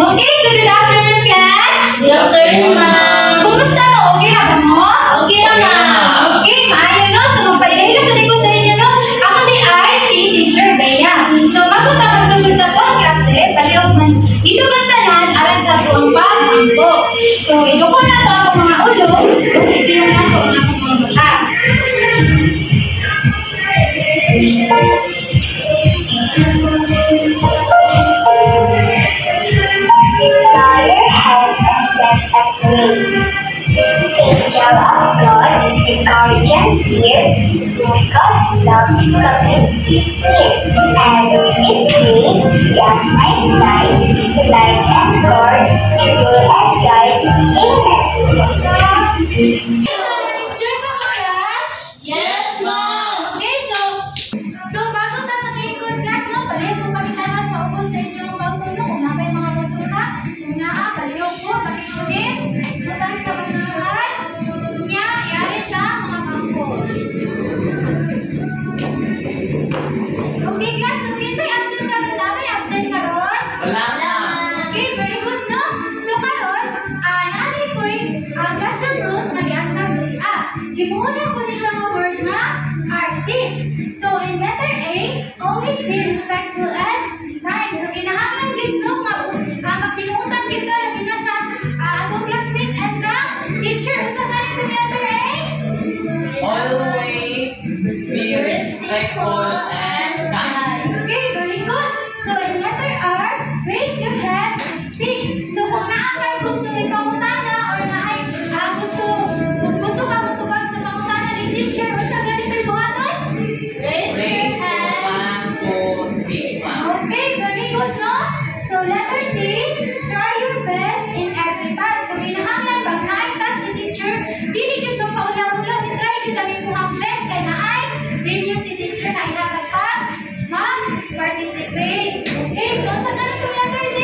Okay, so good afternoon, class. Good afternoon, ma'am. Kumusta mo? Okay na ba mo? Okay na, ma'am. Okay, maayo no. So, magpailay sa ko sa inyo, no? Ako di ay si Teacher Bea. So, bago ta magsugod sa tuwang klase, palihog man, dito kang tanan, aran sa tuwang pag-ampo. So, inuko na to ako mga ulo, kung hindi mo na so, ang akong mga bata. Angel of God, the guardian here, God's love community here, and with His name, we are my side, to light and Lord, to rule and guide. Amen. Enjoy mo ka, class? Yes, ma'am. Okay, so bago ta mag-ikot class, no, palihog ko pagkitama sa upo sa inyong balkon, no, kung nabay mga basura, kung naa, palihog ko, pagkikunin, butang sa basurahan, niya, iari siya, mga bangko. Okay, class, so kinsay absent ka ron, nabay absent ka ron? Wala na. Okay, very good, no? So karon, naanay ko'y classroom rules na giantang gibuunan ko ni siya nga word na artist. So, in letter A, always be respectful and kind. So, kinahanglan gito nga magbinuutan gito labi na sa atong classmate and ka teacher. Unsa ganito ni letter A? Always be respectful and kind. Okay, very good. So, in letter R, raise your hand to speak. So, kung naakay gusto ipangutana or naay gusto ka mutubag sa pangutana ni teacher, unsa ganito ibuhaton? Raise your hand to speak, ma'am. Okay, very good, no? So, letter D, try your best in every task. So, kinahanglan pag naay task si teacher, dili jud magpaulaw-ulaw, i-try jud ang imong best kay naay review si teacher na ihatag pa mag-participate. Okay, so unsa ganito letter D?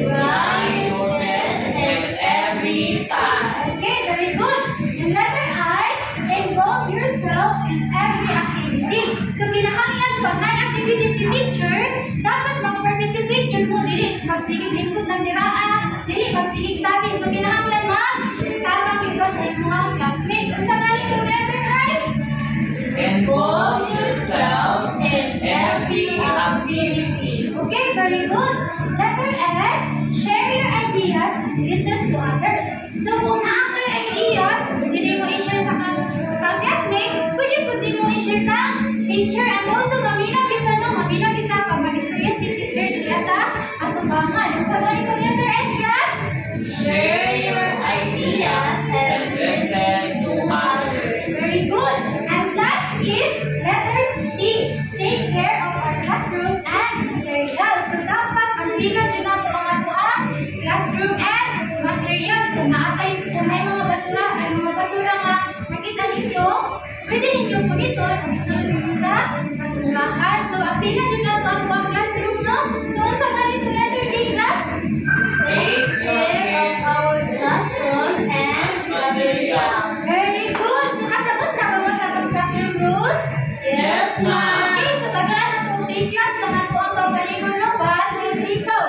Try your best in every task. Okay, very good. And letter I, involve yourself in every activity. So, kinahanglan pag naay activity si teacher, dapat mag-participate jud mo, dili magsigig lingkod lang diraa, dili magsigig tabi. So, kinahanglan tamang ito sa inyong classmate. Unsa ganito letter I? Involve yourself in every activity. Okay, very good. Letter S, share your ideas, listen to others. So, kung naakay ideas, hindi mo i-share sa classmate, pwede mo i-share ka teacher. And also, maminaw kita pag mag-istorya si teacher diya sa atubangan. Sa ganito letter S, class? Share your ideas and listen to others. Very good. And last is letter T, take care of our classroom and materials. So, dapat pagbigan dyan nato ang ato ang classroom and materials. Kung may mga basura nga nakita ninyo, pwede ninyo pag-iton ang isunod ninyo sa basurahan. So, pagbigan dyan nato ang ato ang classroom, no? So, sa ganito letter D, class? Take care of our classroom and materials. Very good. So, kasabot na ba mo sa atong classroom rules? Yes, ma'am. Okay, so tagaan na itong take lang sa nato ang pagkalingon ng bus and ikaw.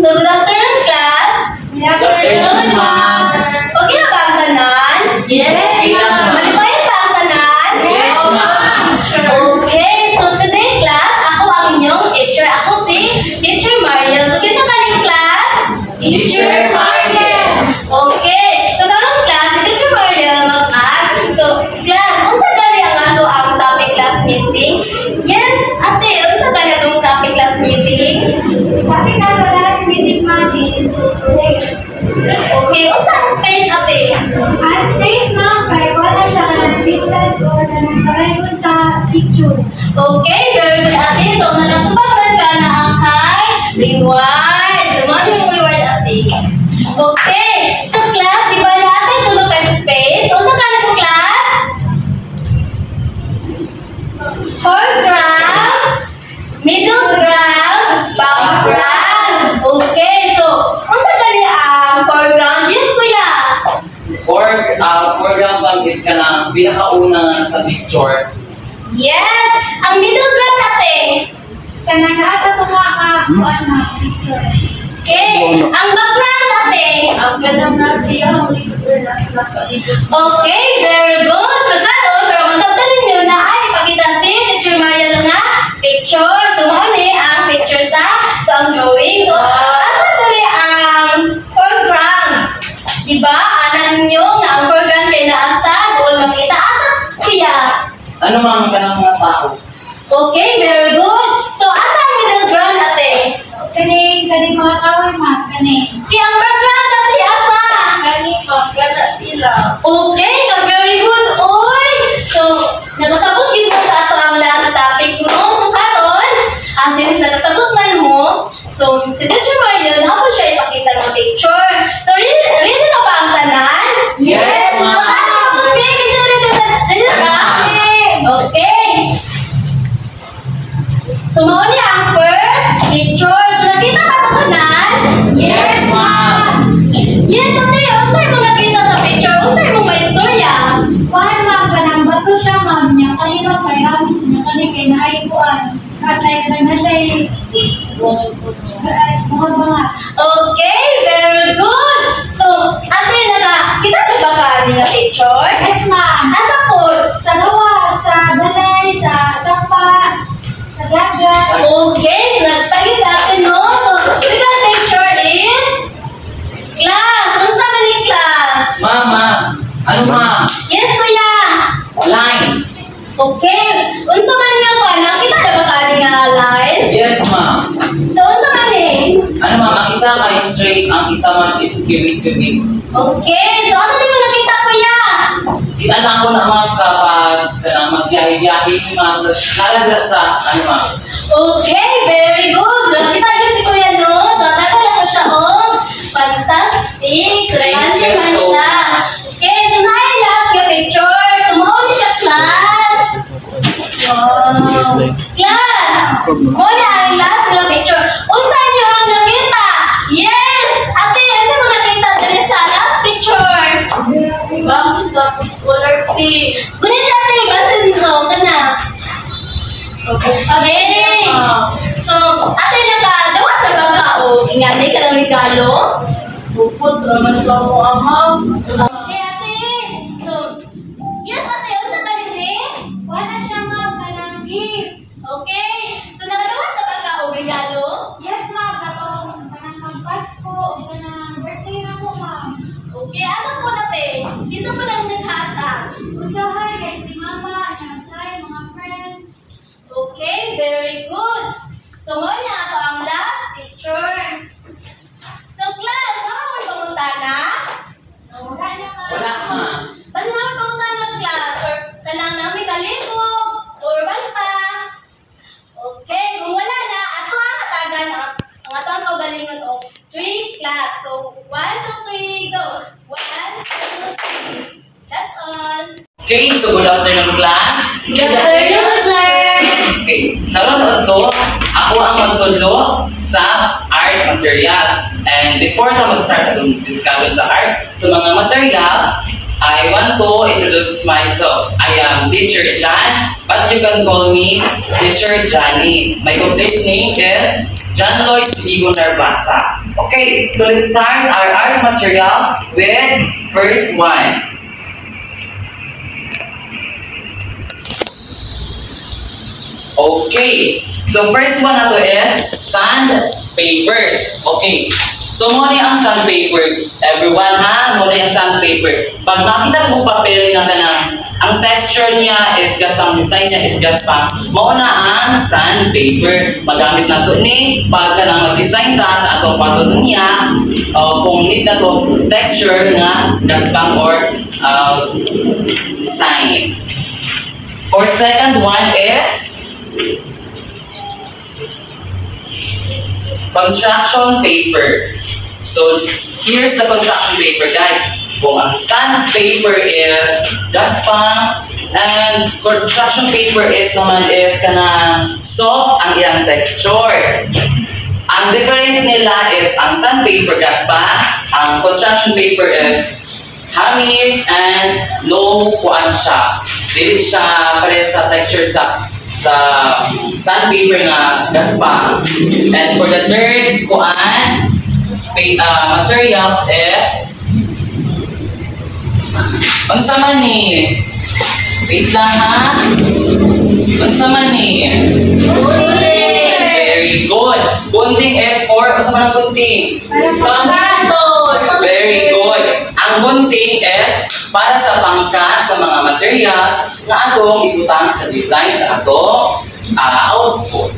So, good afternoon, class. Good afternoon, ma'am. Okay na ba ang tanan? Yes, ma'am. Malibayan ba ang tanan? Yes, ma'am. Okay, so today, class, ako ang inyong teacher. Ako si Teacher Mariel. So, kinsa kaning class? Teacher Mariel. Okay, so karong class, si Teacher Mariel mag-ask. So, class, unsa gani ang ato ang topic class meeting? Yes, ate, unsa gani atong topic class meeting? Topic na ito last meeting man is space. Okay, unsa ang space, ate? Ang space na, kaya wala siya ka ng distance or nagparegon sa picture. Okay, very good, ate. So, nakatubag ka na ang high reward. So, mo yung reward, ate. Okay, so class, di ba na ate tulog kay space? O, saan ka na to, class? Foreground, middle ground, background. Okay, so, unsa gani ang foreground? Yes, kuya. Foreground, ground is kanang pinakauna sa picture. Yes! Ang middle ground ate. Kanang nasa tunga ka, kuan na, picture. Okay. Ang background ate. Ang ganang na siya, ang likod na sa nakalikod. Okay, very good. So karon, pero masabtan ninyo na ay ipakita si Teacher Maria nga picture. So mao ni ang picture sa ang drawing. So asa dali ang foreground. Diba? Anan ninyo nga ang foreground kay naasa doon makita asa kuya. Ano mga kanang mga tao? Okay, very good. So asa ang middle ground ate? Kaning mga kahoy, ma'am, kaning. Kaya ang background ate asa? Kani pa, gana sila. Okay, very good. Oy! So, nagasabot yun mo sa ato ang last topic, no? So, karon, since nagasabot man mo, so, si Teacher Mariel, na po siya ipakita ng picture. So, ready na ba ang tanan? Yes, ma'am. So, ano, okay, ready na ba? Okay. So, mauni ang first picture. So, nakita ba ito tanan? Yes, ma'am. Yes, ate, unsay mo nakita sa picture? Unsay mo may istorya? Kuan, ma'am, kanang bato siya, ma'am, niya kanino kay hamis niya kani kay naay kuan. Kasay na siya mga. Okay, very good. So, ate, kita na ba ka nga picture? Yes, ma'am. Asa po? Sa gawas, sa balay, sa sapa, sa dagat. Okay, so nagtagit sa atin, no? So, second picture is class. Unsa man ni class? Mama, ano ma'am? Yes, kuya. Lines. Okay. Unsa man niya ko? Nakita na ba ka nga lines? Yes, ma'am. So, unsa man ni? Ano ma'am, ang isa ay straight, ang isa man is cubic. Okay. So, asa di mo nakita, kuya? Kita na ako na ma'am kapag magbiyahe-biyahe ma'am, nalagla sa ano ma'am. Okay, very good. So, nakita niyo si Kuya, no? So, tatala ko siya, oh. Fantastic. So, Thank nakansin you man so siya. Okay, so na-last yung picture. So, mauni siya, class. Wow. Class. Mauni ang last yung picture. Unsa niyo ang nakita? Yes! Ate, ano mo nakita dali sa last picture? Box tapos color pink. Gunit ate, basin mo ka na. Okay. So, ate dawat na ba ka o ingani ka ng regalo? Supot naman ka mo amam. Okay, ate. So, yes, ate, unsa ba nini? Kuan na siya, ma'am, kanang gift. Okay. So, nakadawat na ba ka o regalo? Yes, ma'am, katong kanang magpasko, kanang birthday na ko, ma'am. Okay, ano po ate? Kinsa po nang naghatag? Usahay kay si mama, ang usahay mga friends. Okay, very good. So, mo na ato ang last picture. So, class, naman pamunta na? Wala na, ma'am. Wala ma'am. Basta naman pamunta na class or kanang namin kalibog or balpa. Okay, kung wala na, ato ang hatagan ang ato ang kaugalingon o 3 class. So, 1, 2, 3, go. 1, 2, 3. That's all. Okay, so good afternoon class. Good afternoon, sir. Okay, naroon to, ako ang magtulo sa art materials. And before na mag-start sa discussion sa art, sa mga materials, I want to introduce myself. I am Teacher Jan, but you can call me Teacher Johnny. My complete name is John Lloyd Sigo Narvasa. Okay, so let's start our art materials with first one. Okay, so first one na to is sandpapers. Okay, so muna ang sandpaper. Everyone ha, muna yung sandpaper. Pag makita mo papel na kanang, ang texture niya is gaspang, design niya is gaspang, mauna ang sandpaper. Magamit na to ni, pag ka na mag-design ta sa atong patod niya, kung need na to texture nga gaspang or design. For second one is construction paper. So here's the construction paper, guys. Kung ang sandpaper is gaspang and construction paper is naman is kanang soft ang iyang texture. Ang different nila is ang sandpaper gaspang, ang construction paper is hamis and no kuan siya. Dili siya pare sa texture sa sandpaper nga gaspa. And for the third kuan materials is unsa man ni? Wait lang ha. Unsa man ni? Very good. Gunting is for unsa man ang gunting? Very good. Ang gunting is para sa pangkat sa mga materials na atong ibutang sa design sa atong output.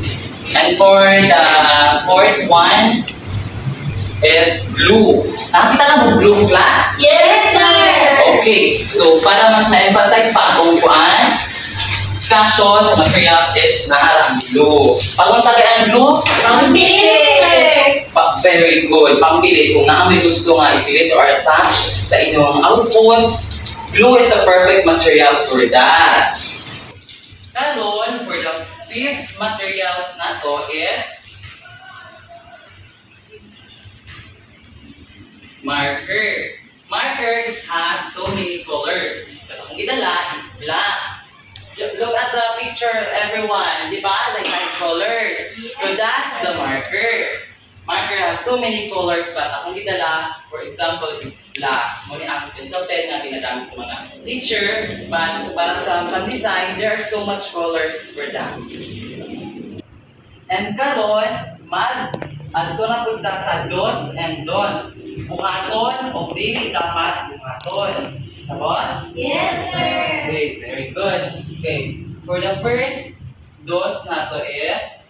And for the fourth one is glue. Nakita na mo glue, class? Yes, sir! Okay. So, para mas na-emphasize pa atong kuan, discussion sa materials is naarang glue. Pag sa kaya ang glue, very good. Pangpilit. Kung naamoy gusto nga ipilit or attach sa inyong output, glue is a perfect material for that. Karon, for the fifth materials na to is marker. Marker has so many colors. Pero kung idala is black. Look at the picture, everyone. Di ba? Like 5 colors. So that's the marker. Marker has so many colors, but akong gidala, for example, is black. Muna ang pintel na ginagamit sa mga teacher, but para sa pan-design, there are so much colors for that. And karon, adto na punta sa dos and don'ts. Buhaton o dili dapat buhaton. Sabot? Yes, sir! Okay, very good. Okay, for the first dos na to is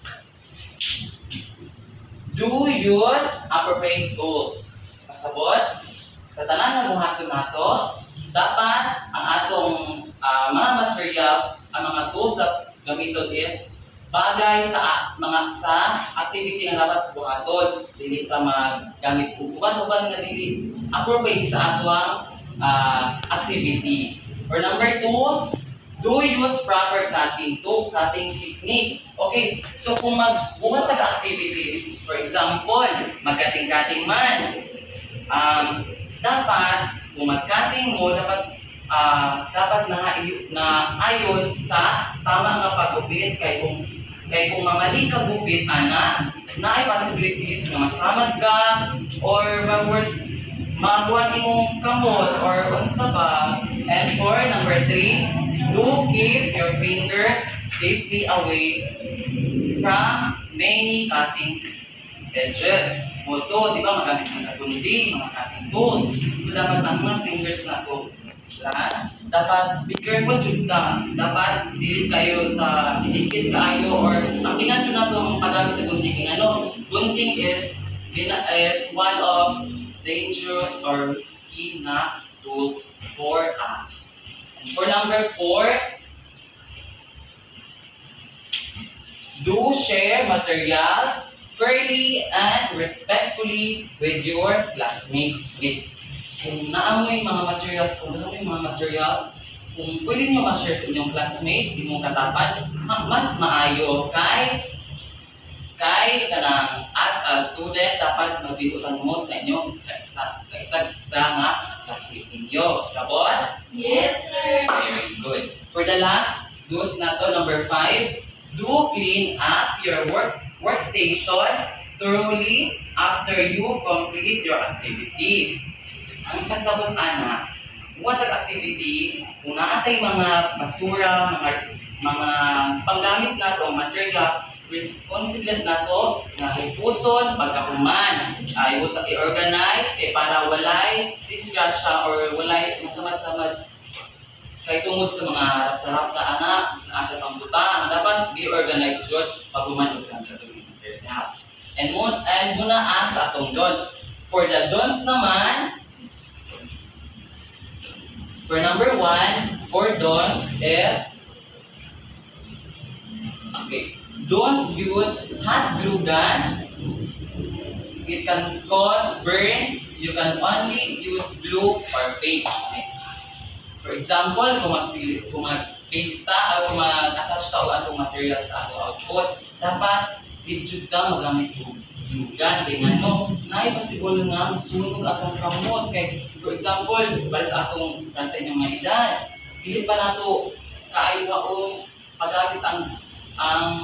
do use appropriate tools. Pasabot, sa tanan nga buhaton nato, dapat ang atong mga materials, ang mga tools na gamiton is bagay sa activity nga dapat buhaton. Dili ta magamit uban-uban nga dili appropriate sa atong activity. Or number 2, do use proper cutting techniques. Okay, so kung magbuhat ng activity, for example, mag-cutting man, dapat, kung mag-cutting mo, dapat na ayon sa tama nga paggupit. Kay kung mamali ka gupit, na ay possibilities na masamad ka, or makuha imong kamot, or unsa ba. And for number 3, do keep your fingers safely away from many cutting edges. Moto, di ba, magamit ng gunting, mga cutting tools. So, dapat ang mga fingers na to, class, dapat be careful jud ta. Dapat dili kayo didikit kaayo, or ang tingnan jud nato ang paggamit sa gunting. Gunting is one of dangerous or risky na tools for us. And for number 4, do share materials fairly and respectfully with your classmates. Kung naamoy mga materials, kung pwede nyo ma-share sa inyong classmate, di mo katapat, mas maayo kay kanang as a student, dapat magbibutan mo sa inyong isa nga classmate ninyo. Sabot? Yes, sir! Very good. For the last, dos na to, number 5, do clean up your workstation thoroughly after you complete your activity. Ang kasabot ana, what activity, kung naatay mga basura, mga panggamit nato, materials, responsibility nato na hupuson pagkahuman. I-organize para walay disgrasya or walay masamad-samad kay tungod sa mga rapta-rapta anak, sa asa pang butang, dapat be organized yun paghuman sa tuwing materials. And muna sa atong don'ts. For the don'ts naman, for number 1, for don'ts is, okay, don't use hot glue guns. It can cause burn. You can only use glue or paste. Okay. For example, kung mag-paste ta o mag-attach ta o atong material sa atong output, dapat dito ka magamit Lugan, kay nga no, naay possible nga masunog atong kamot. Kay, for example, para sa atong sa inyong mga edad, dili pa nato kaayo paggamit ang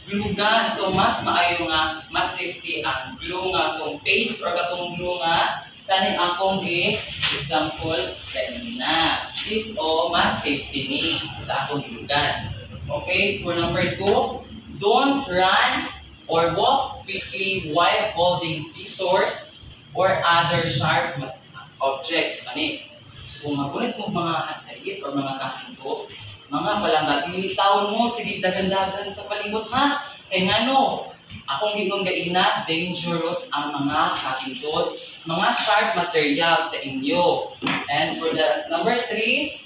glugan. So, mas maayo nga, mas safety ang glue nga kung paste or katong glue nga kaning akong example kanina. This mas safety ni sa akong glugan. Okay, for number 2, don't run or walk quickly while holding scissors or other sharp objects. So, kung magunit mo mga hagit or mga kahintos, mga palangga, dilitawon mo, sige dagan-dagan sa palibot ha. Kaya nga no, akong ginong gaina, dangerous ang mga kahintos, mga sharp materials sa inyo. And for the number 3,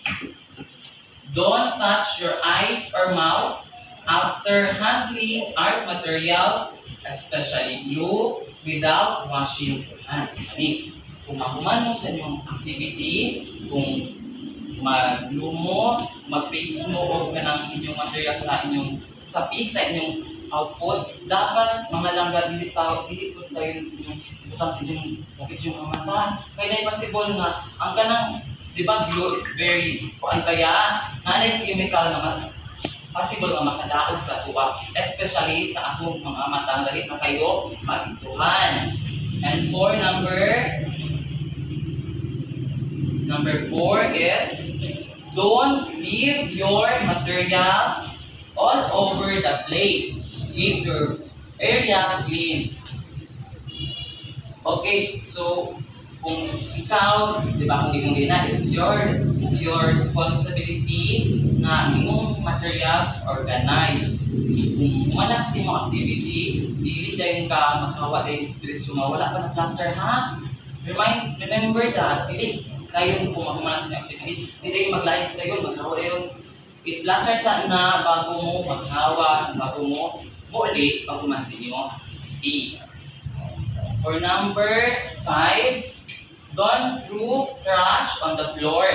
don't touch your eyes or mouth after handling art materials, especially glue, without washing your hands. Kung makuman mo sa inyong activity, kung mag-glue mo, mag-paste mo o kanang inyong materials sa piece sa inyong output, dapat mga langga dili po tayo yung butang sa inyong mukit yung mga mata. Kaya na possible nga, ang kanang, di ba, glue is very, kuan kaya, nanay chemical naman, possible nga makadaog sa tuwa, especially sa atong mga matang dalit na kayo magintuhan. And for number 4 is, don't leave your materials all over the place. Keep your area clean. Okay, so kung ikaw, di ba, kung ikaw na, it's your responsibility na imong materials organized. Kung wala sa imong activity, dili dayon ka maghawa dayon diretsyo nga wala pa na plaster ha. Remember that, dili dayon kung mahumanas sa activity, hindi dayon maglayas dayon, maghawa dayon. I-plaster sa na bago mo maghawa, bago mo muli, bago man sa inyo activity. For number 5, don't throw trash on the floor.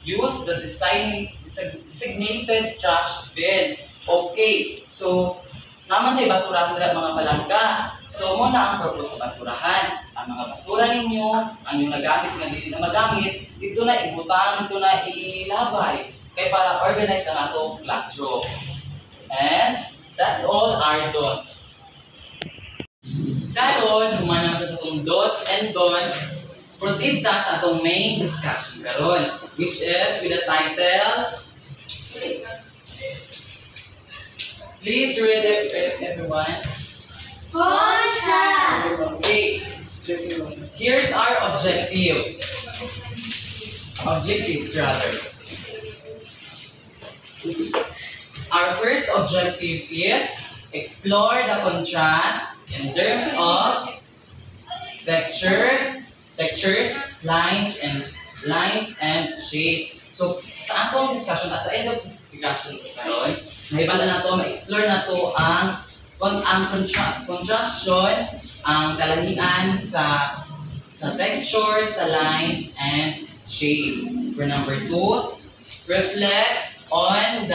Use the designated trash bin. Okay, so naman tayo basurahan nila mga palangga. So muna ang purpose sa basurahan. Ang mga basura ninyo, ang yung nagamit nga hindi na magamit, dito na ibutang, dito na ilabay. Kaya para organize ang atong classroom. And that's all our don'ts. Karon, humana naman sa itong do's and don'ts. Proceed ta sa atong main discussion karon, which is with the title. Please read it, everyone. Contrast. Okay. Here's our objective. Objectives, rather. Our first objective is explore the contrast in terms of textures, lines and shape. So sa atong discussion, at the end of this discussion karon, mahibala na to, ma-explore na to ang contraction, ang kalahian sa texture, sa lines and shape. For number 2, reflect on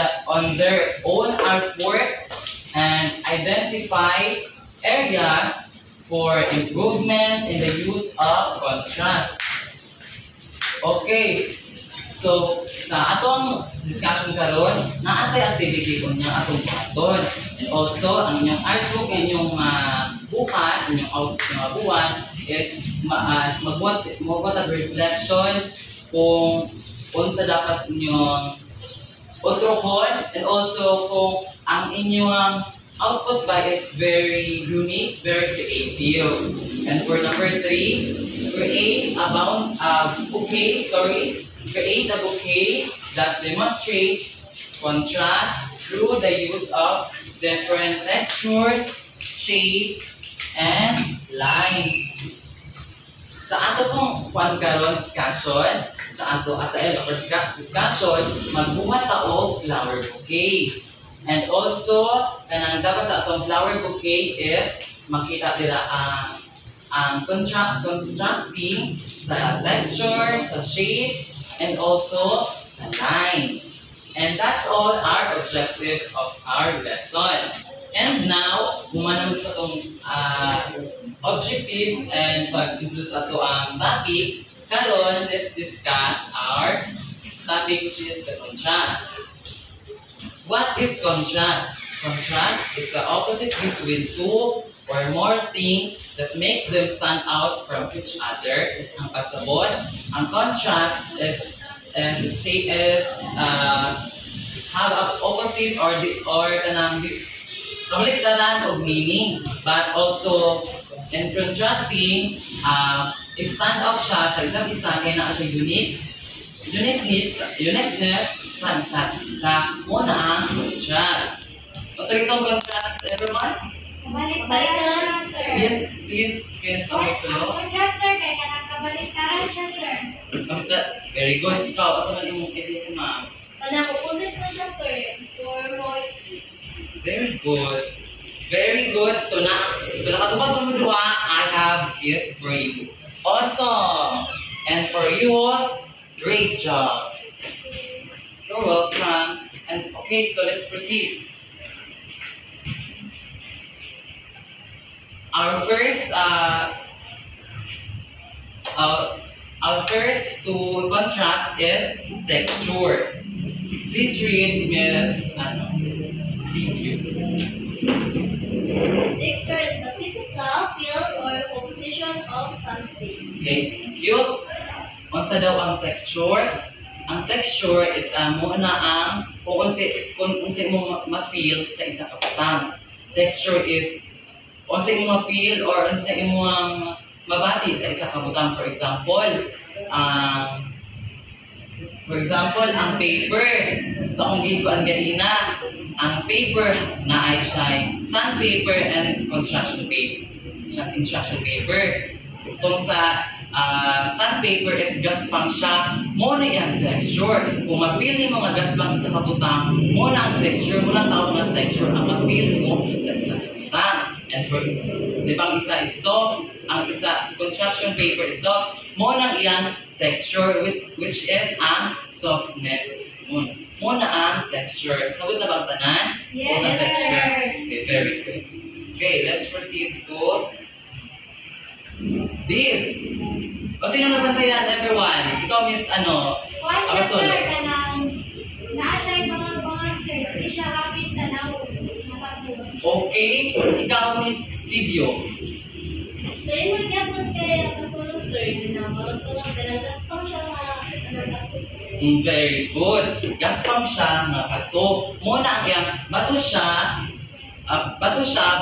their own artwork and identify areas for improvement in the use of contrast. Okay, so sa atong discussion karon, naatay activity ko niya atong paton. And also, ang inyong artwork, inyong bukan, inyong buwan is magbuhat ang reflection kung unsa dapat inyong utrohon, and also kung ang inyong output ba is very unique, very creative. And for number 3, create a bouquet that demonstrates contrast through the use of different textures, shapes, and lines. Sa ato pong discussion, magbuhat ta og flower bouquet. And also, kanang dapat sa atong flower bouquet is makita dira ang constructing sa textures, sa shapes, and also sa lines. And that's all our objective of our lesson. And now, humanam sa itong objectives and pag-introduce sa ito ang topic. Karon, let's discuss our topic, which is the contrast. What is contrast? Contrast is the opposite between two or more things that makes them stand out from each other. Ang pasabot, ang contrast is have an opposite or kanang kabaliktaran of meaning, but also in contrasting, stand out siya sa isa't isa kaya na siya uniqueness sa isa't isa. Muna ang contrast. So itong contrast, everyone? Kabaliktaran, sir. Yes, please, Thomas below. Contrast, sir, kaya kanang kabaliktaran siya, sir. Very good. Ikaw, asa man yung edit, ma'am? Opposite na siya, sir. Very good. Very good. So nakatupad mo duha, I have gift for you. Awesome. And for you, great job. You're welcome. And okay, so let's proceed. Our first to contrast is texture. Please read Miss CQ. Texture is the physical, feel, or composition of something. Okay, thank you. Unsa daw ang texture? Ang texture is muna ang kung unsa mo ma-feel sa isa ka butang. Texture is unsa mo ma-feel or unsa mo mabati sa isa ka butang. For example, ang paper. Ito akong giguan ganina. Ang paper na ay siya sandpaper and construction paper. Itong sa sandpaper is gaspang siya. Muna yung texture. Kung ma-feel mo nga gaspang sa kabutang, muna ang texture, muna tawag nga texture ang ma-feel mo sa isang kabutang. And for instance, di ba ang isa is soft, ang isa sa construction paper is soft, muna ang iyang texture which is ang softness. Muna ang texture. Sagot na ba ang tanan? Yes, o sa texture? sir. Okay, very good. Okay, let's proceed to this. O sino nabantayan, everyone? Ikaw, Miss Kuhan siya, Abasol. sir, kanang naa siya yung mga sir. Hindi siya happy sa tanaw. Okay, ikaw, Miss Sibyo. Sa imo gyapon kay kasulong, sir, na malagtulang gaspang siya nga Very good. Gaspang siya nga bato. Muna ang bato siya,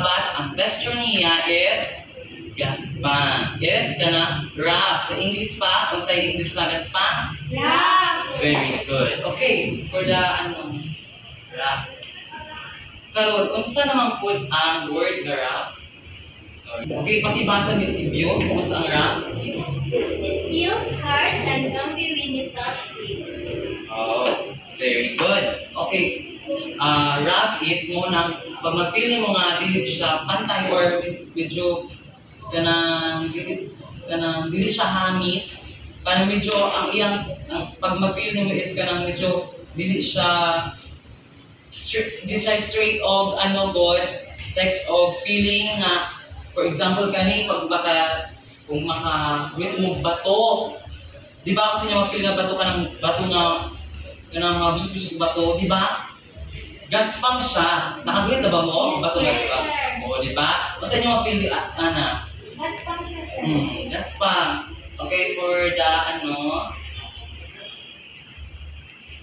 but ang texture niya is gaspang. Yes, kana rough. Sa English pa, kung sa English na gaspang? Rough. Very good. Okay, for the rough. Karon, unsa naman pud ang word na rough? Sorry. Okay, pakibasa ni Sibyo kung sa ang rough. It feels hard and comfy when you touch it. Oh, very good. Okay. Rough is mo nang pag ma-feel mo nga dili siya pantay or medyo kanang dili siya hamis. Kanang medyo ang iyang pag ma-feel mo is kanang medyo dili siya straight og god text og feeling nga for example kani pag kung maka-wit mo bato. Di ba kasi niya ma-feel nga bato kanang mabusog-busog bato, di ba? Gaspang siya. Nakagulit na ba mo? Yes, Bato sir. gaspang. Oo, di ba? Kasi niya ma-feel Gaspang siya, sir. gaspang. Okay, for the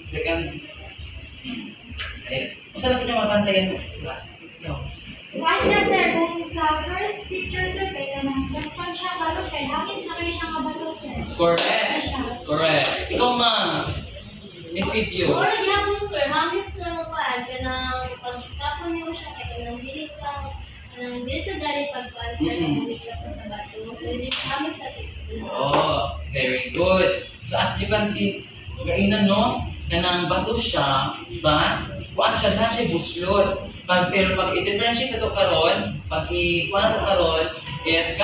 second. Okay. Masa na po niya mapantayan mo? Kuhan siya, sir, kung sa first picture, sir, kaya kanang gaspang siya balot, kaya happy na kayo siya kabalot, sir. Correct. Ikaw, ma'am. Miss Sibyo. Ora gyapon, sir, hamis na pag kanang pagtapon niyo siya kay kanang dili sa gali pagpal, sir, kanang dili ka sa bato. So di hamis siya. Oh, very good. So as you can see, gainan kanang bato siya, but kuan siya na siya buslot. Pero pag i-differentiate ito karon, pag i-kuan ito karon, is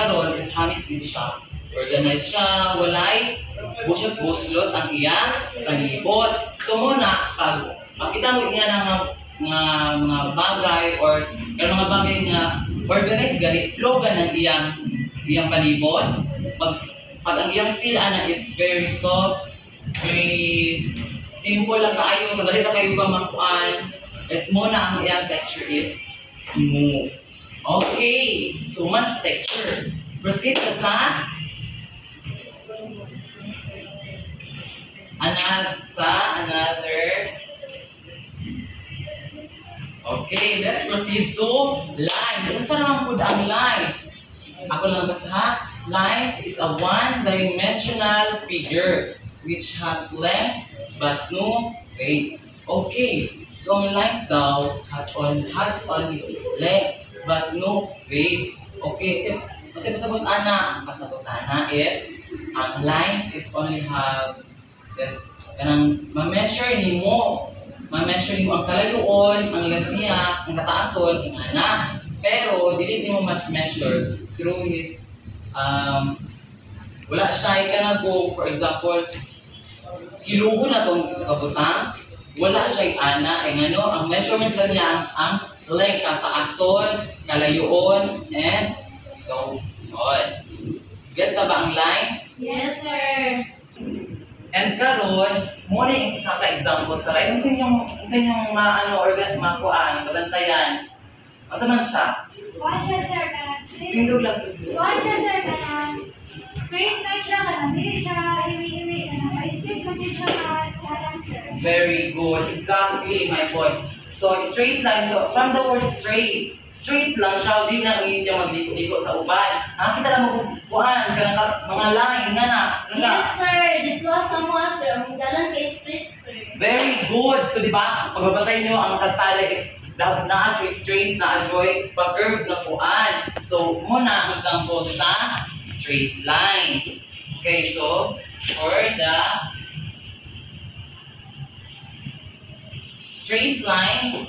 hamis din siya. Organized siya, walay busot-buslot ang iyang palibot. So muna, pag makita mo iyan ng mga bagay or Kaya mga bagay nga organize gani, flow gan ang iyang palibot. Pag ang iyang feel ana is very soft, very simple lang kaayo, madali na kayo ba makuan. Is mo na ang iyang texture is smooth. Okay, so man's texture. Proceed ka sa another. Okay, let's proceed to line. Unsa naman pud ang lines? Ako lang basta ha. Lines is a one-dimensional figure which has length but no weight. Okay, so ang lines daw has only length but no weight. Okay, kasi pasabot ana is ang lines is only have this kanang ma-measure nimo ang kalayuon, ang lengthniya, ang kataason, ang ana. Pero dili nimo mas measure through his wala siya kana kung for example kiluho na tong isa ka butang, wala siya ana ay ngano ang measurement lang niya ang length, kataason, kalayuon, and so on. Guess na ba ang lines? Yes, sir. And karon mo na yung isa ka example sa right. Sa inyong makuhaan, mabantayan. Asa man siya? Kuha siya, sir, kanang straight. Tindog lang. Kuha siya, sir, kanang straight lang siya, kanang dili siya iwi-iwi, kanang straight lang din siya kahalan, sir. Very good. Exactly my point. So straight line. So from the word straight lang siya. Di na hindi niya magliko-liko sa uban. Nakita na magbubuan ka ng mga line nga na. Yes, sir. Dito sa mga, sir. Ang dalan kay street, sir. Very good. So di ba, pagbabatay nyo ang kalsada is na-adjoy straight, na-adjoy pag-curve na puan. So muna ang example sa straight line. Okay, so for the straight line,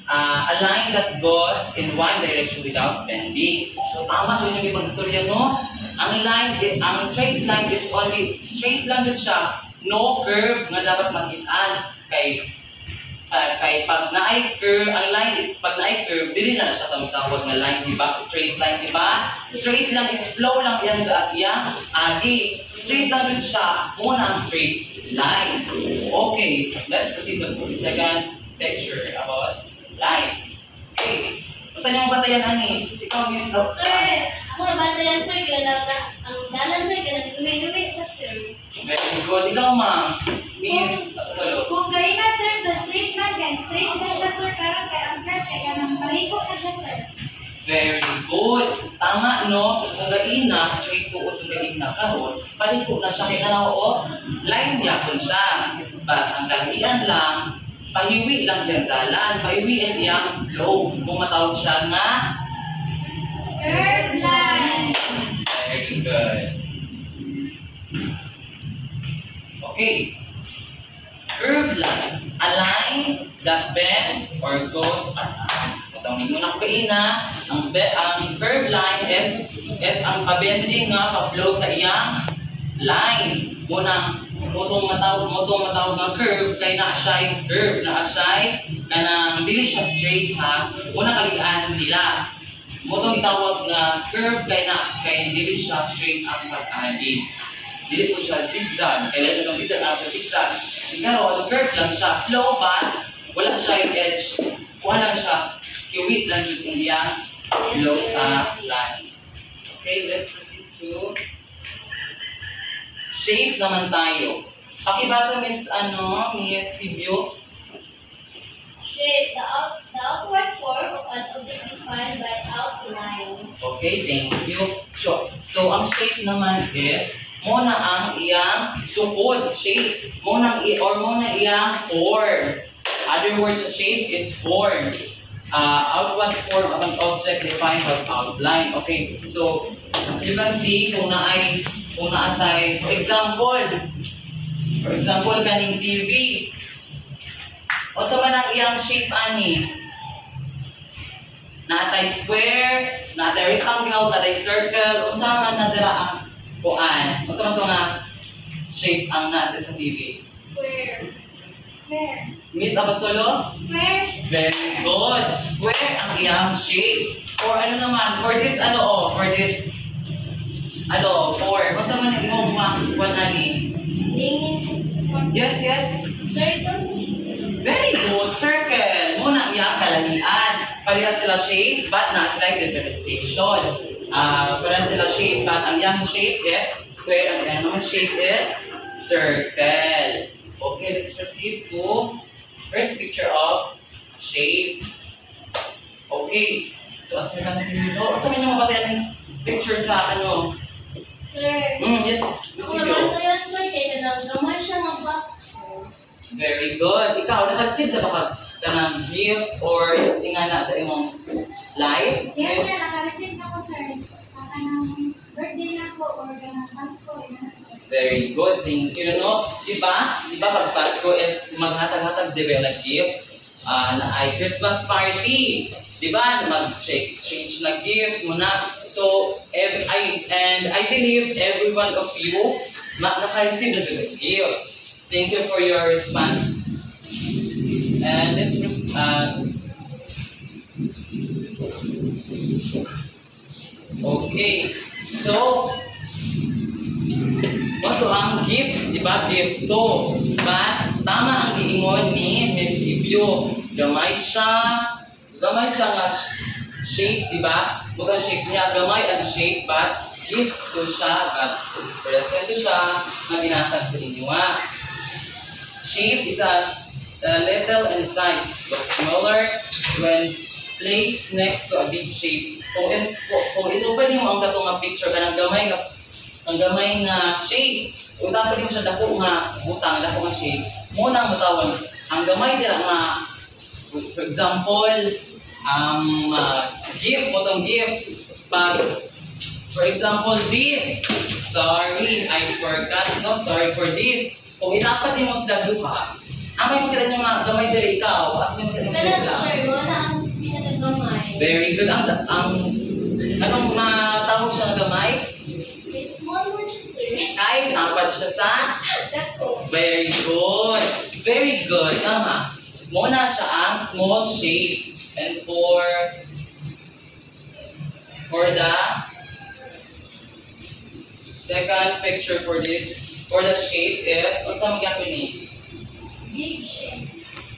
a line that goes in one direction without bending. So tama ko yung pag-istorya, no? Ang straight line is only straight lang din siya, no curve nga dapat makitaan. Kay pag naay curve, ang line is pag naay curve, dili na siya tawag na line, di ba? Straight line, di ba? Straight lang is flow lang yan iya. Agi, straight lang din siya, muna ang straight line. Okay, let's proceed to the second picture about line. Okay, saan yung batayan, ani? Ikaw, Miss Love. Sir, ako na bantayan, sir. Kaya ang dalan, sir. Kaya nag-uwi-uwi sa sir. Very good. Ikaw, ma'am. Miss Solo. Kung gaya na, sir, sa straight lang, kaya straight lang siya, sir, karon kay ang curve, kaya nang paliko na siya, sir. Very good. Tama, no? Kung gain na, straight to kung gain na karon, paliko na siya. Kaya na, line niya kung siya. But ang kalahian lang, pahiwi lang yung dalan, pahiwi ang iyang flow. Kung matawag siya nga, Curve line. very good. Okay. Curve line, a line that bends or goes around. Tawagin mo na ko kaina, ang curve line is ang pabending nga pa-flow sa iyang line. Motong matawag nga curve kay naa siya yung curve, naa siya kanang dili siya straight ha. Una kalian nila. Motong itawag nga curve kay dili siya straight ang pag-ani. Dili po siya zigzag. Kailan itong zigzag after zigzag. Ikaw, curve lang siya. Flow ba? Wala siya yung edge. Kuha lang siya. Iwit lang yung iyang flow sa line. Okay, let's proceed to shape naman tayo. Pakibasa, Miss Sibyo. Shape, the outward form of an object defined by outline. Okay, thank you. So ang shape naman is muna ang iyang sukod shape. Muna iyang form. Other words, shape is form. Outward form of an object defined by outline. Okay, so as you can see, kung naatay, for example, kaning TV. O sa man ang iyang shape ani? Naatay square, naatay rectangle, naatay circle, o sa man na dira ang kuan. O sa man ito nga shape ang naatay sa TV? Square. Square. Miss Apostolo? Square. Very good. Square ang iyang shape. For ano naman? For this for this for basta man yung mga ani. Yes, yes. Circle. Very good. Circle. Muna iyang kalalian. Pareha sila shape, but na sila differentiation. Pareha sila shape, but ang iyang shape is square. Ang iyang naman shape is circle. Okay, let's proceed to first picture of shape. Okay. So, as we can see below, saan niyo mapatayan ng picture sa Sir. Yes, Ako naman ko yan, sir. Kaya gamay siya ng box. very good. Ikaw, nakag-save na ba ka ng gifts or tingana sa imong life? Yes, sir. Naka-receive na ko, sir. Sa kanang birthday na ko or kanang Pasko. Very good. Thank you, no? Diba? Diba pag Pasko is maghatag-hatag din ng gift na ay Christmas party. Diba? Mag-exchange na gift muna. So, I believe every one of you naka-receive na ng gift. Thank you for your response. And let's okay. So, ito ang gift, di ba? Gift to. But, tama ang giingon ni Miss Ibyo. Gamay siya nga shape, di ba? Bukan shape niya, gamay ang shape, but gift to siya, but present to siya, na ginatag sa inyo nga. Shape is a little in size. It looks smaller when placed next to a big shape. Kung itupan mo ang katong picture ka ng gamay nga shape, kung dapat mo siya dako nga butang, dako nga shape, muna ang matawag. Ang gamay nila nga, for example, gift, butang gift. But, for example, this. Sorry, I forgot. No, sorry for this. Kung itapat mo sa duha, amay mo kailan yung mga gamay dali ikaw. As may mga Ganun, sir. Wala ang pinagagamay. very good. Anong matawag siya na gamay? Small mo siya, sir. Kahit tapat siya sa Dako. very good. Very good. Tama. Muna siya ang small shape. And for the second picture for the shape is, unsa magyapon ni? Big shape.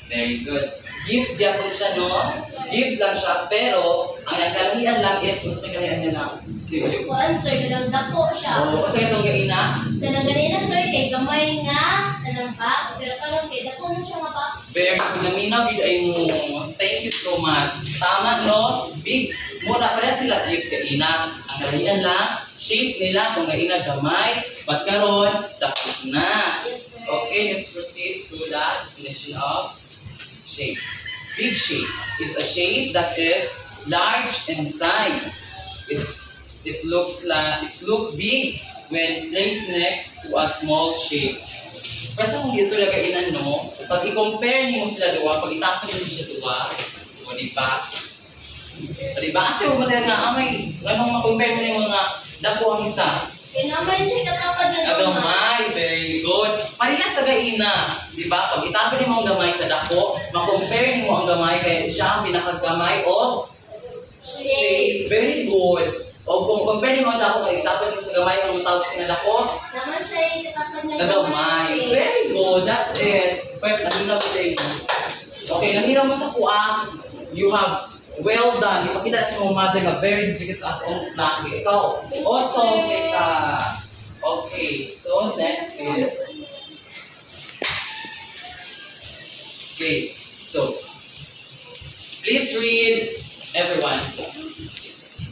Very good. Gift gyapon siya, no? Gift lang siya, pero ang nagkalahian lang is, mas may kalahian niya lang. Sige. Kuan, sir. Kanang dako siya. Oo, kasi itong gaina, Kanang ganina, sir. Kay gamay nga. Kanang box. Pero karon kay dako na siya nga box. very good. Naminaw, bid ay mo. Thank you so much. Tama, no? Big. Muna pala sila gift gaina. Ang kalahian lang, shape nila kung gaina gamay, but karon dakot na. Yes, sir. Okay, let's proceed to the definition of shape. Big shape is a shape that is large in size. It looks big when placed next to a small shape. Basta kung gusto lang kainan, no? Pag i-compare niyo sila dua, pag itapon niyo siya dua, o di ba? O di ba? Kasi mo ba nga, anong ma-compare mo yung mga dako ang isa? Kaya naman siya katapad na Gamay, very good. Parehas sa gaina, di ba? Pag itapon mo ang gamay sa dako, ma-compare mo ang gamay kaya siya ang pinakagamay o shape. Very good. O kung compare mo ang dako kaya itapon mo sa gamay ang matawag siya na dako, naman siya katapad na gamay. Very good. That's it. Perfect. Nalinaw ko sa inyo. Okay, nalinaw mo sa kuha. You have well done. Ipakita sa mga mother na very biggest at own klase. Ikaw. Also, okay, so next is okay, so please read everyone.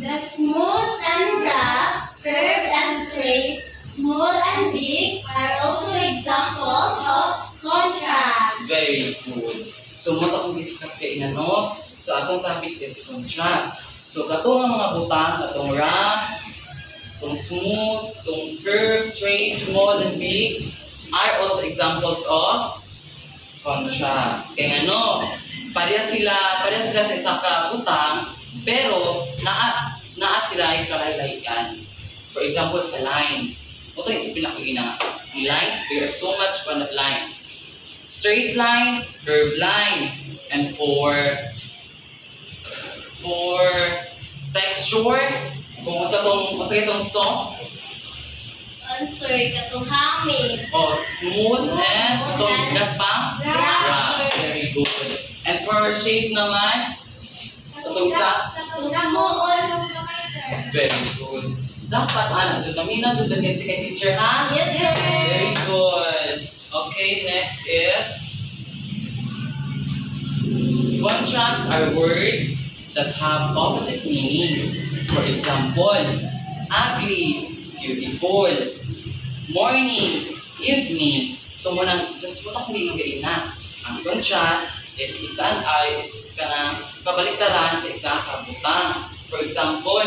The smooth and rough, curved and straight, small and big are also examples of contrast. Very good. So mo ta kung discuss kay no. So atong topic is contrast. So katong mga butang, katong rough, katong smooth, katong curved, straight, small, and big are also examples of contrast. Kaya pareha sila sa isang kabutang, pero naa sila ay kalaylayan. For example, sa lines. Ito yung explain ako ina. Ang lines, there are so much fun of lines. straight line, curved line. And for texture, kung sa itong soft, Answer katong hamis. smooth, and itong gaspang, Rough. very good. And for shape naman, itong sa, very good. Dapat, jud mamina, jud ganti kay teacher, ha? Yes, sir. Very good. Okay, next is contrast are words that have opposite meanings. For example, ugly, beautiful, morning, evening. So munang just mo hindi magaina. Ang contrast is kanang kabaliktaran sa isa ka butang. For example,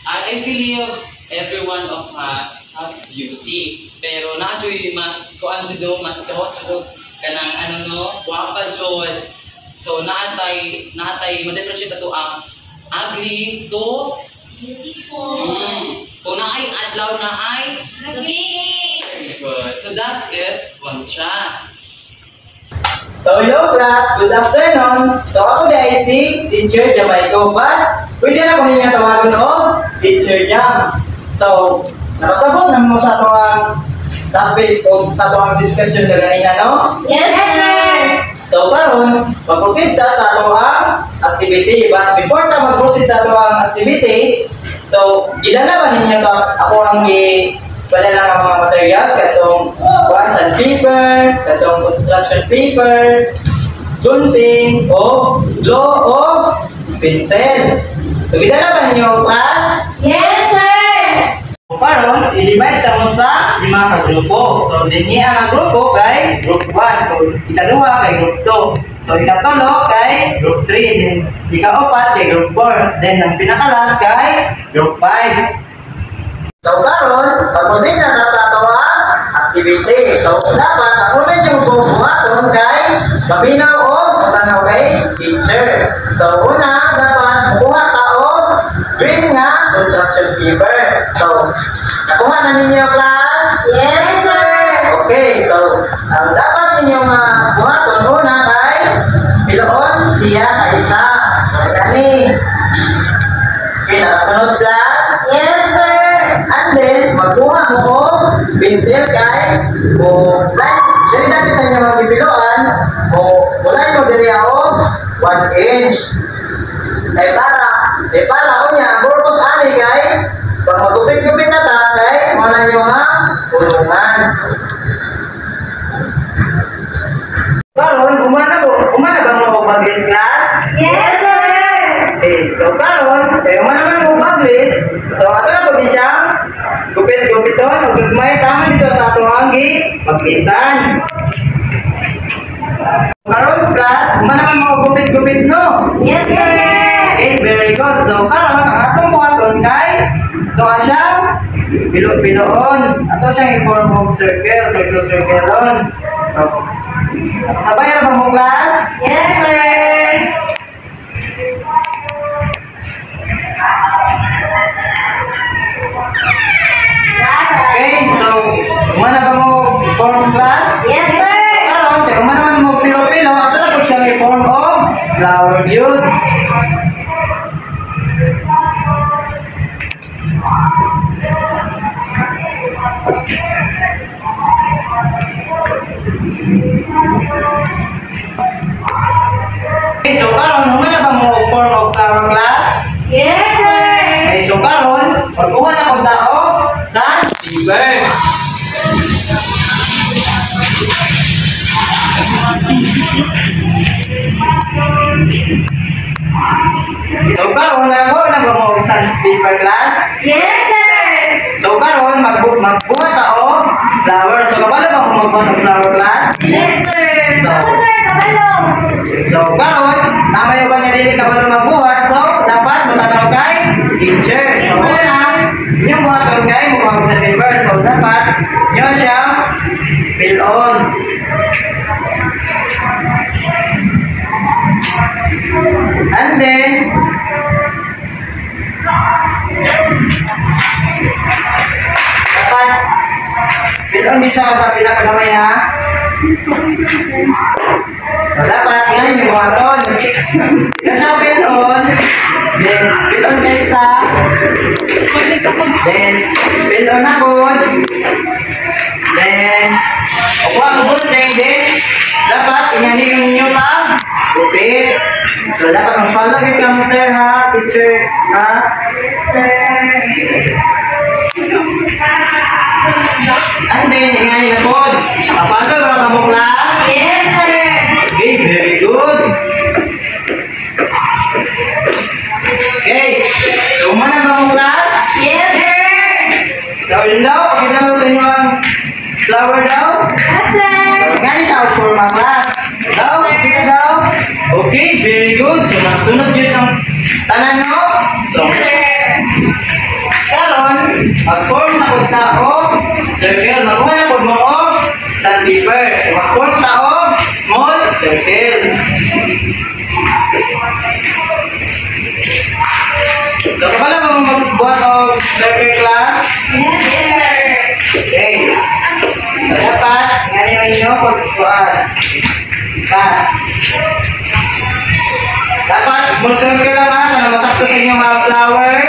I believe every one of us has beauty. Pero najoy mas kuan jud mas kahot jud kanang guwapa jud. So naatay ma-differentiate ato ang ugly to Beautiful. kung naay adlaw na ay Gabi. very good. So that is contrast. So hello class, good afternoon. So ako dahil si Teacher Jamaico, but pwede na kami nga tawagan o Teacher Jam. So, nakasabot na mo sa itong topic o sa itong discussion na ganyan, no? Yes, sir. So karon, mag-proceed ta sa itong activity. But before ta mag-proceed sa itong activity, so gilala ba ninyo ako ang wala lang ang mga materials, katong sand paper, katong construction paper, gunting, o glue, o pencil. So, gidala ba ninyo class? Yes, sir. Karon, i-divide ta mo sa 5 ka grupo. So, dinhi ang grupo kay group 1. So, ikaduha kay group 2. So, ikatulo kay group 3. Then, ikaapat kay group 4. Then, ang pinakalas kay group 5. So karon, pag-proceed na sa itong activity. So dapat ako na yung bubuhaton kay kaminaw o matanaw kay teacher. So una, dapat buhat ka o green nga construction paper. So, nakuha na ninyo class? Yes, sir. Okay, so ang dapat ninyong buhaton una kay piloon siya kaisa. So kani. Okay, nakasunod class? Yes, sir. And then, magkuha mo ko pencil kay dali dati sa inyo magbibiloan mulay mo diri ako 1 inch para o niya ang purpose ani kay pag magupit-gupit na ta kay wala nyo kulungan. Karon, umana ba mo mag-list class? Yes, sir. Okay, so karon, umana man mo mag-list. So ato na po siyang gupit-gupiton, magdugmay tama dito sa atong mag-lisan. Karon class, umana man mo gupit-gupit no? Yes, sir. Okay, very good. So karon, ang atong buhaton kay ito siyang bilo-biloon. Ato siyang i-form of circle ron. So, sabay na ba mo class? Yes, sir. Okay, so umana ba mo form class? Yes, sir. Karon, kaya umana man mo pilo-pilo, ato na po siyang i-form of flower view. Okay, so karon, umana ba mo form of flower class? Yes, sir. Okay, so karon, magkuha na kong tao sa paper. So karon, nagawa na ba mo sa paper class? Yes, sir. So karon, magbuha tao flower. So kabalo ba mo magbuha ng flower class? Yes, sir. So, Ako, sir, kabalo. So karon, tama yung ba niya dili kabalo magbuhat? So dapat matanaw kay teacher. So una, yung buhaton kay mukha sa paper. So dapat yun siyang fill on. And then dapat Pilon din sa pinakagamay ha. So, dapat ngayon yung mga ton. Yan sa pilon. Then, pilon kayo sa. Then, pilon ako. Then, ako ang bulteng din. Dapat inahin yung tag. Upit. So, dapat mag-follow yung kang sir ha, teacher ha. And then, inahin na po. Kapag ba mga kamuklas? Yes, sir. Okay, very good. Okay, so mana mga class? Yes, sir. So, yun daw, pakita mo sa inyo ang flower daw. Yes, sir. Gani siya for mga class. Daw, pakita daw. Okay, very good. So, nasunod yun ang tanan mo. So, karon, mag-form na po tao. Circle, makuha na po mo o sandpaper. So, mag-form tao, small circle. So, kapala mo magbuhat o circle class? Yes, sir. Okay. So, dapat, ngayon ninyo pagbuhat. Dapat, small circle lang ha, para masakto sa inyo mga flower.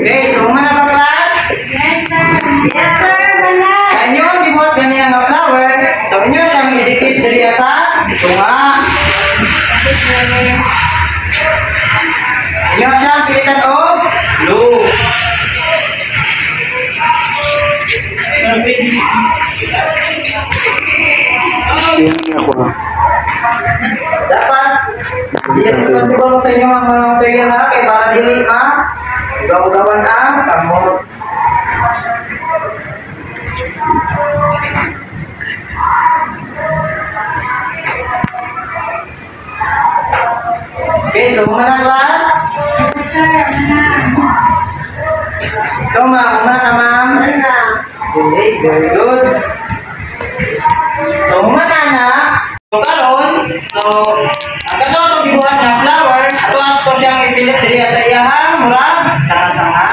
Okay, so mana ba class? Yes, sir. Yes, sir. Wala. Sa inyo, gibuhat ganyan ang flower. So, inyo siyang idikit diri sa tunga. Inyo siyang pilitan o blue. Dapat, i-responsible mo sa inyo ang mga pwede na kay para dili ugaw-ugawan ang kamot. Okay, so mga class. Yes, sir. Wala. Ikaw ma'am, una ka ma'am. Wala. Okay, very good. So, humana na. So, karon, so, ang kato itong gibuhat ng flower, ato ang ito siyang ipilit diri sa iyahang murag, sanga-sanga.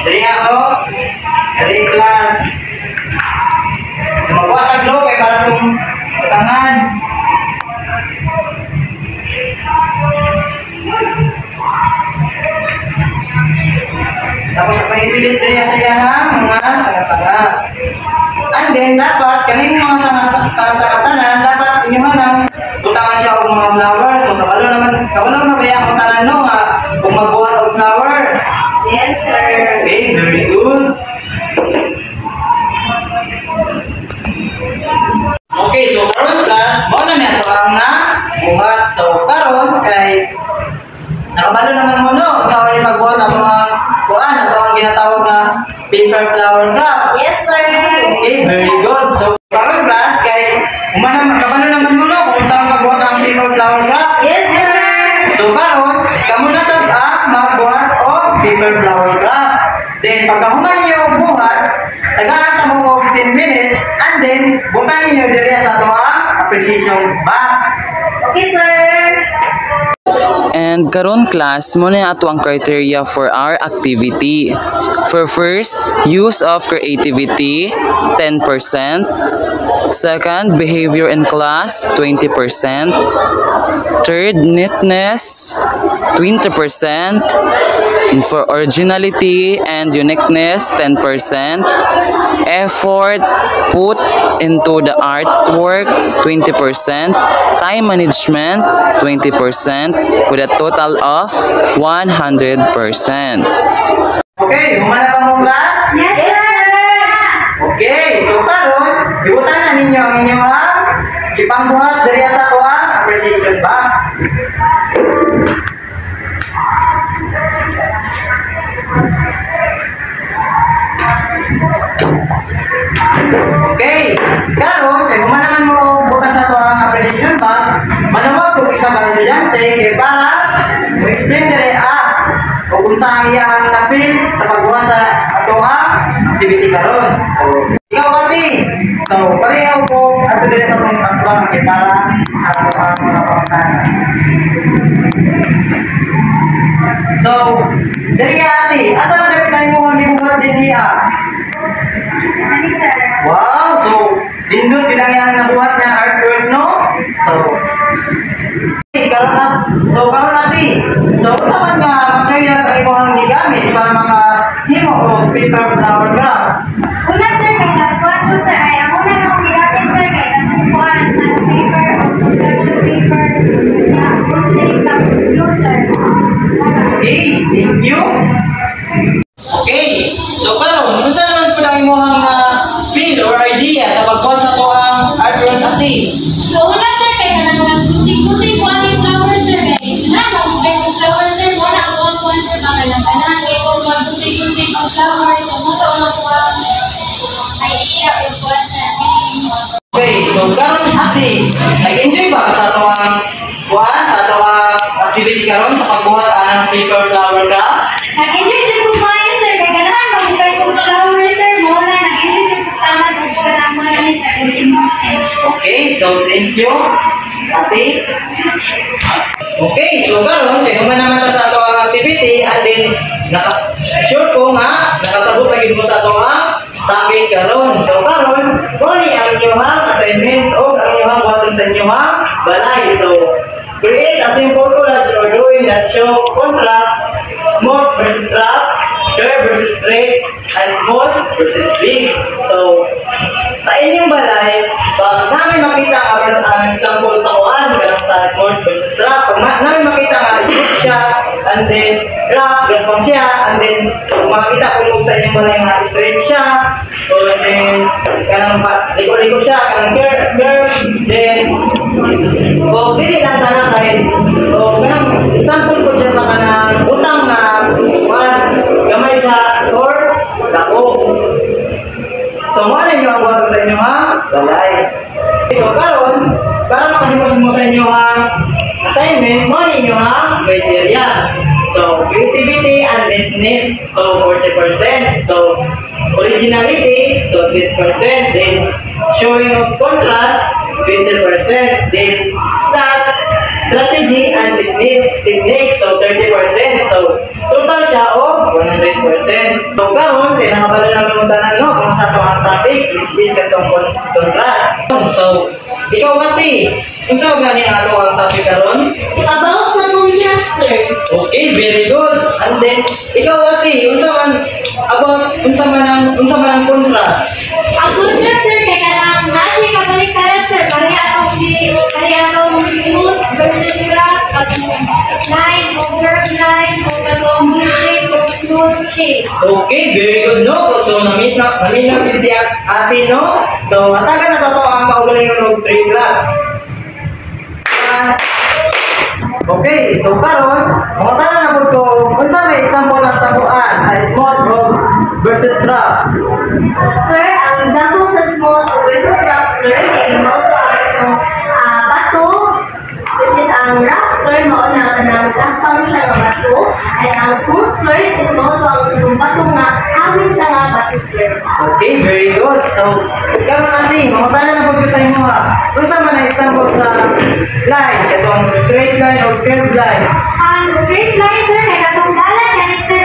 Diri ako, diri class. So, magbuhat ang glow kay para itong tangan. Tapos, ang ipilit diri sa iyahang mga sanga-sanga. And then, dapat, kaning mga sanga-sanga tanan, dapat inyo nang butangan siya og mga flower. So, kabalo na kaya ang tanan no, kung magbuhat og flower. Yes, sir. Okay, very good. Okay, so karon class, mao na nato ang buhat. So, karon kay nakabalo naman mo no, sa wala magbuhat ato ang kuan, ato ang ginatawag na paper flower craft. Yes, sir. Okay, very good. So, karon class, kay kabalo naman mo no, kung saan magbuhat ang paper flower craft. Yes, sir. So, karon, kamo na sa magbuhat o paper flower craft. Then, pagkahuman niyo og buhat, tagaan ta mo og 10 minutes, and then, bukanin niyo diri sa ato ang appreciation box. Okay, sir. And karon class, mo na ato ang criteria for our activity. For first, use of creativity, 10%. Second, behavior in class, 20%. Third, neatness, 20%. And for originality and uniqueness, 10%. Effort put into the artwork, 20%. Time management, 20%. With a total of 100%. Okay, humana ba mo class? Yes, sir. Okay, so karon, ibutan na ninyo ang inyong ipangbuhat diri sa ato ang appreciation box. Okay, karon kay humana man mo butas sa ato ang appreciation box, manawag ko isa ka estudyante kay para mo-explain diri kung unsa ang iyang napil sa pagbuhat sa ato ang activity karon. So, ikaw ate. So, pareho ko ato diri sa tong tatlo para sa ato mga pangutanan. So, diri ate, asa man dapat tayo mo ang gibuhat din niya? Ano, sir? Wow, so lindot bilang yang nabuhat niya artwork, no? So, karon ate. So, unsa man nga materials ang imong gigamit para mga himo o paper flower craft? Una, sir, kay nagkuhan ko, sir, ay ang una na kong gigamit, sir, kay nagkuhan sa paper o sa paper na contain tapos glue, sir. Okay, thank you. Okay, so karon unsa naman pud ang imong feel or idea sa pagbuhat sa to ang artwork ate? So, una, sir, kay nagkuting-kuting ko ang flower, sir, kay nagkuting ko flower, sir, mo na ako ang kuhan, sir, mga nagkanan, kay kung magkuting-kuting ang flower, so mo to ang kuhan, idea o kuhan, sir. Okay, so karon ate, nag-enjoy ba ka sa to ang kuhan sa to ang activity karon sa pagbuhat ang paper flower craft? Nag-enjoy din ko kayo, sir, kay ganahan magkukay ko flower, sir, mo na nag-enjoy din ko tama kung ganahan mo na ni, sir, Okay, so thank you ate. Okay, so karon kay human naman ta sa ato ang activity and then sure ko nga nakasabot lagi mo sa ato ang topic karon. So karon kuni ang inyong assignment o ang inyong buhaton sa inyong balay. So create a simple collage or drawing that show contrast, smooth versus rough, curve versus straight, and small versus big. So sa inyong balay, pag namin makita ang example sa kuan, kanang sa smooth versus rough, pag namin makita nga smooth siya, and then rough, gaspang siya, and then kung makita kung sa inyong balay nga straight siya, so then kanang liko-liko siya, kanang curve, then o dili lang tanang kahit so kanang example ko siya sa kanang utang na kuan, gamay siya or dako. So, mo na nyo ang buhaton sa inyo balay. So, karon para makahimos mo sa inyo assignment, mo na nyo criteria. So, creativity and neatness, so 40%. So, originality, so 20%. Then, showing of contrast, 20%. Then, plus strategy and technique, so 30%. So, total siya o 100%. So, karon kaya nakabala namin mo tanan, no? Kung sa itong topic, which is katong contrast. So, ikaw ate, kung saan gani ato ang topic karon? About sa mga sir. Okay, very good. And then, ikaw ate, unsa man ang contrast? Ang good na, sir, kay kanang nasi kabaliktaran, sir, pareha atong smooth versus rough, katong line o curve line o katong shape o smooth shape. Okay, very good, no? So, namit namin si ate, no? So, matagal na to ang kaugalingon ng 3 class. Okay, so karon, mangutana na po ko, unsa may example na sa buan sa smooth versus rough? Sir, ang example sa small versus rough, sir, kay mo to ang bato, which is ang rough, sir, mauna ka ng custom siya nga bato, and ang smooth, sir, is mo to ang bato nga, hawis siya nga bato, sir. Okay, very good. So, karon natin, mangutana na po ko sa inyo unsa man ang example sa line, itong straight line or curved line? Ang straight line, sir, kay katong dalan kanit, sir,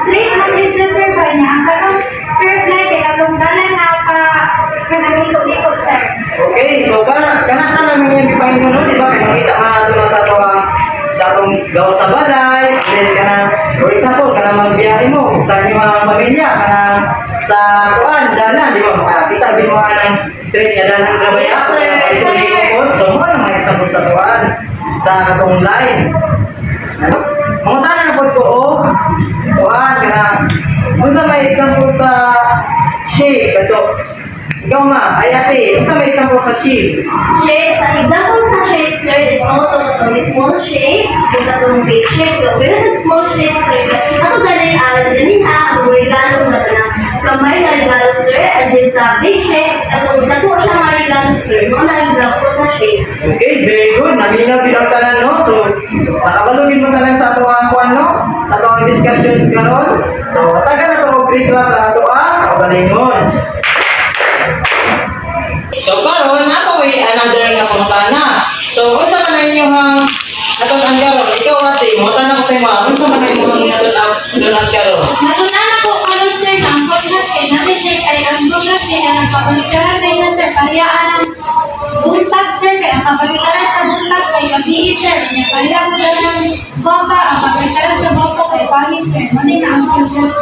straight man din siya, sir, kay niya. Ang katong curve line, kay katong dalan na kanang likod-likod, sir. Okay, so kanata namin yung ipahinuno, di ba? Kaya makita nga natin sa atong gawa sa balay, then kanang, for example, kanang magbiyahe mo sa inyong mga pamilya, kanang sa kuan, dalan, di ba? Makakita din mo nga ng straight na dalan na ba yan? Yes, sir. So, mo na mga example sa kuan, sa atong line. Mga tanan na po ko, kuan, kanang, kung sa may example sa shape, ito, ikaw ma, ay ate, kung sa may example sa shape? Shape, sa example sa shape, sir, is mo to katong small shape, kung katong big shape. So, pero sa small shape, sir, ato galing ang regalo na ito na kamay na regalo, sir, and then sa big shape, katong nato siya nga regalo, sir, mo na example sa shape. Okay, very good. Naminaw bilang tanan, no? So, nakabalugin mo tanan sa ato ang kuan, no? Sa ato ang discussion karon. So, taga na to og 3 class sa ato ang kagalingon. So karon nasa way another nga pangutana. So unsa man ang inyong natun-an karon? Ikaw ate, mangutana ko sa imo. Unsa man ang inyong natun-an karon? Natunan ako karon sir na ang podcast kay natin siya ay ang podcast kay ang kabalikaran kay na sir pariyaan ang buntag sir kay ang kabalikaran sa buntag kay gabi sir nya kaya mo daw ng baba ang kabalikaran sa baba kay pangit sir mo din ang podcast